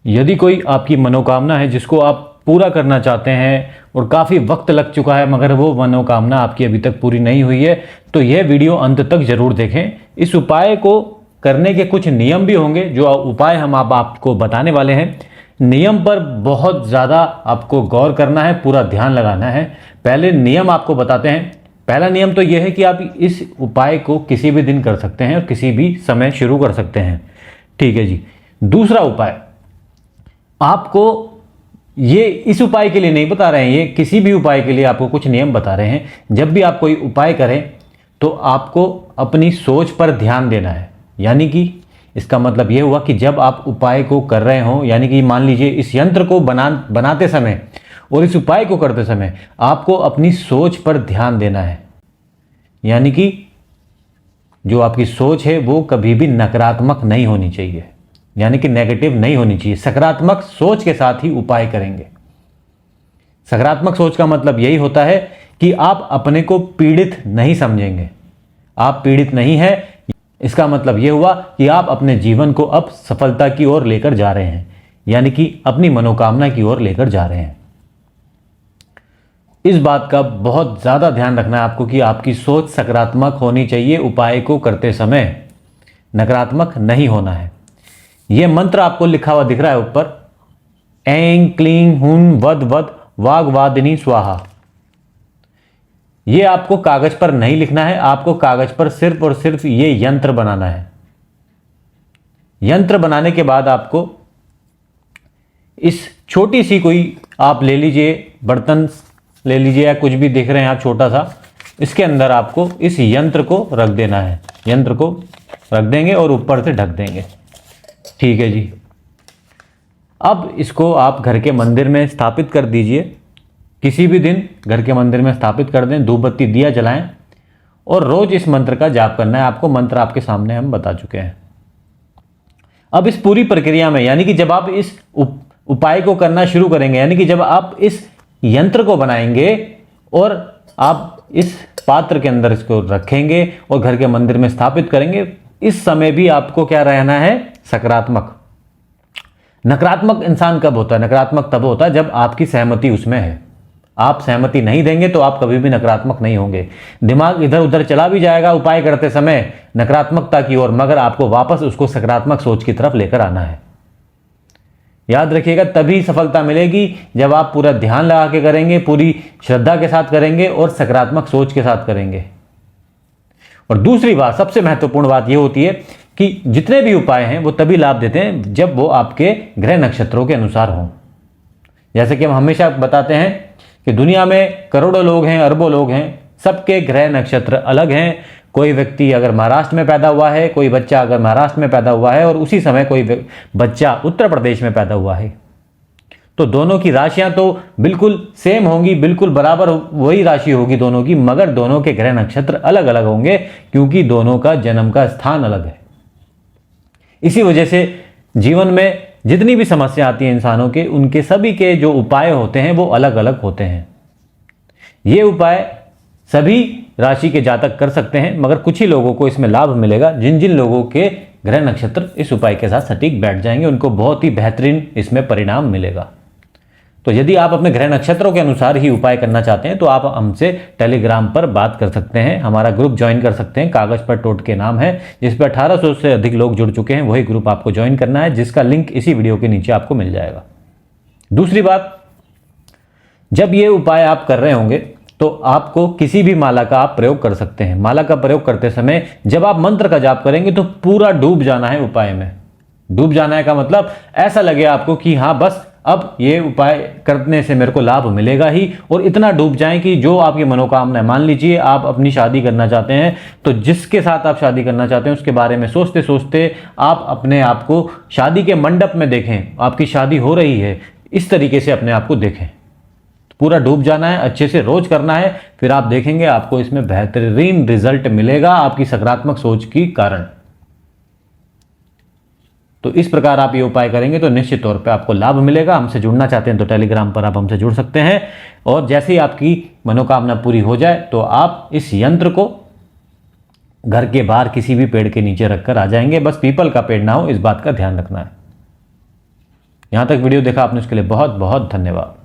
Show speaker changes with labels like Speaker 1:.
Speaker 1: यदि कोई आपकी मनोकामना है जिसको आप पूरा करना चाहते हैं और काफ़ी वक्त लग चुका है मगर वो मनोकामना आपकी अभी तक पूरी नहीं हुई है, तो यह वीडियो अंत तक ज़रूर देखें। इस उपाय को करने के कुछ नियम भी होंगे, जो उपाय हम आपको बताने वाले हैं। नियम पर बहुत ज़्यादा आपको गौर करना है, पूरा ध्यान लगाना है। पहले नियम आपको बताते हैं। पहला नियम तो यह है कि आप इस उपाय को किसी भी दिन कर सकते हैं और किसी भी समय शुरू कर सकते हैं। ठीक है जी। दूसरा उपाय आपको, ये इस उपाय के लिए नहीं बता रहे हैं, ये किसी भी उपाय के लिए आपको कुछ नियम बता रहे हैं। जब भी आप कोई उपाय करें तो आपको अपनी सोच पर ध्यान देना है। यानी कि इसका मतलब ये हुआ कि जब आप उपाय को कर रहे हों, यानी कि मान लीजिए इस यंत्र को बनाते समय और इस उपाय को करते समय आपको अपनी सोच पर ध्यान देना है। यानी कि जो आपकी सोच है वो कभी भी नकारात्मक नहीं होनी चाहिए, यानी कि नेगेटिव नहीं होनी चाहिए। सकारात्मक सोच के साथ ही उपाय करेंगे। सकारात्मक सोच का मतलब यही होता है कि आप अपने को पीड़ित नहीं समझेंगे। आप पीड़ित नहीं है, इसका मतलब यह हुआ कि आप अपने जीवन को अब सफलता की ओर लेकर जा रहे हैं, यानी कि अपनी मनोकामना की ओर लेकर जा रहे हैं। इस बात का बहुत ज़्यादा ध्यान रखना है आपको कि आपकी सोच सकारात्मक होनी चाहिए। उपाय को करते समय नकारात्मक नहीं होना है। यह मंत्र आपको लिखा हुआ दिख रहा है ऊपर, ऐं क्लीं हुं वद वद वाग्वादिनी स्वाहा। यह आपको कागज पर नहीं लिखना है, आपको कागज पर सिर्फ और सिर्फ ये यंत्र बनाना है। यंत्र बनाने के बाद आपको इस छोटी सी कोई आप ले लीजिए, बर्तन ले लीजिए या कुछ भी दिख रहे हैं आप छोटा सा, इसके अंदर आपको इस यंत्र को रख देना है। यंत्र को रख देंगे और ऊपर से ढक देंगे। ठीक है जी। अब इसको आप घर के मंदिर में स्थापित कर दीजिए। किसी भी दिन घर के मंदिर में स्थापित कर दें, धूप बत्ती दिया जलाएं और रोज इस मंत्र का जाप करना है आपको। मंत्र आपके सामने हम बता चुके हैं। अब इस पूरी प्रक्रिया में, यानी कि जब आप इस उपाय को करना शुरू करेंगे, यानी कि जब आप इस यंत्र को बनाएंगे और आप इस पात्र के अंदर इसको रखेंगे और घर के मंदिर में स्थापित करेंगे, इस समय भी आपको क्या रहना है? सकारात्मक। नकारात्मक इंसान कब होता है? नकारात्मक तब होता है जब आपकी सहमति उसमें है। आप सहमति नहीं देंगे तो आप कभी भी नकारात्मक नहीं होंगे। दिमाग इधर उधर चला भी जाएगा उपाय करते समय नकारात्मकता की ओर, मगर आपको वापस उसको सकारात्मक सोच की तरफ लेकर आना है। याद रखिएगा, तभी सफलता मिलेगी जब आप पूरा ध्यान लगा के करेंगे, पूरी श्रद्धा के साथ करेंगे और सकारात्मक सोच के साथ करेंगे। और दूसरी बात, सबसे महत्वपूर्ण बात यह होती है कि जितने भी उपाय हैं वो तभी लाभ देते हैं जब वो आपके ग्रह नक्षत्रों के अनुसार हों। जैसे कि हम हमेशा बताते हैं कि दुनिया में करोड़ों लोग हैं, अरबों लोग हैं, सबके ग्रह नक्षत्र अलग हैं। कोई व्यक्ति अगर महाराष्ट्र में पैदा हुआ है, कोई बच्चा अगर महाराष्ट्र में पैदा हुआ है और उसी समय कोई बच्चा उत्तर प्रदेश में पैदा हुआ है, तो दोनों की राशियां तो बिल्कुल सेम होंगी, बिल्कुल बराबर वही राशि होगी दोनों की, मगर दोनों के ग्रह नक्षत्र अलग अलग होंगे क्योंकि दोनों का जन्म का स्थान अलग है। इसी वजह से जीवन में जितनी भी समस्या आती है इंसानों के, उनके सभी के जो उपाय होते हैं वो अलग अलग होते हैं। ये उपाय सभी राशि के जातक कर सकते हैं, मगर कुछ ही लोगों को इसमें लाभ मिलेगा। जिन जिन लोगों के ग्रह नक्षत्र इस उपाय के साथ सटीक बैठ जाएंगे, उनको बहुत ही बेहतरीन इसमें परिणाम मिलेगा। तो यदि आप अपने ग्रह नक्षत्रों के अनुसार ही उपाय करना चाहते हैं तो आप हमसे टेलीग्राम पर बात कर सकते हैं, हमारा ग्रुप ज्वाइन कर सकते हैं। कागज पर टोटके नाम है, जिस पर 1800 से अधिक लोग जुड़ चुके हैं। वही ग्रुप आपको ज्वाइन करना है, जिसका लिंक इसी वीडियो के नीचे आपको मिल जाएगा। दूसरी बात, जब ये उपाय आप कर रहे होंगे तो आपको किसी भी माला का आप प्रयोग कर सकते हैं। माला का प्रयोग करते समय जब आप मंत्र का जाप करेंगे तो पूरा डूब जाना है उपाय में। डूब जाना है का मतलब ऐसा लगे आपको कि हाँ बस अब ये उपाय करने से मेरे को लाभ मिलेगा ही, और इतना डूब जाएं कि जो आपकी मनोकामना है, मान लीजिए आप अपनी शादी करना चाहते हैं, तो जिसके साथ आप शादी करना चाहते हैं उसके बारे में सोचते सोचते आप अपने आप को शादी के मंडप में देखें, आपकी शादी हो रही है, इस तरीके से अपने आप को देखें। पूरा डूब जाना है, अच्छे से रोज करना है, फिर आप देखेंगे आपको इसमें बेहतरीन रिजल्ट मिलेगा आपकी सकारात्मक सोच के कारण। तो इस प्रकार आप ये उपाय करेंगे तो निश्चित तौर पे आपको लाभ मिलेगा। हमसे जुड़ना चाहते हैं तो टेलीग्राम पर आप हमसे जुड़ सकते हैं, और जैसे ही आपकी मनोकामना पूरी हो जाए तो आप इस यंत्र को घर के बाहर किसी भी पेड़ के नीचे रखकर आ जाएंगे। बस पीपल का पेड़ ना हो, इस बात का ध्यान रखना है। यहाँ तक वीडियो देखा आपने उसके लिए बहुत बहुत धन्यवाद।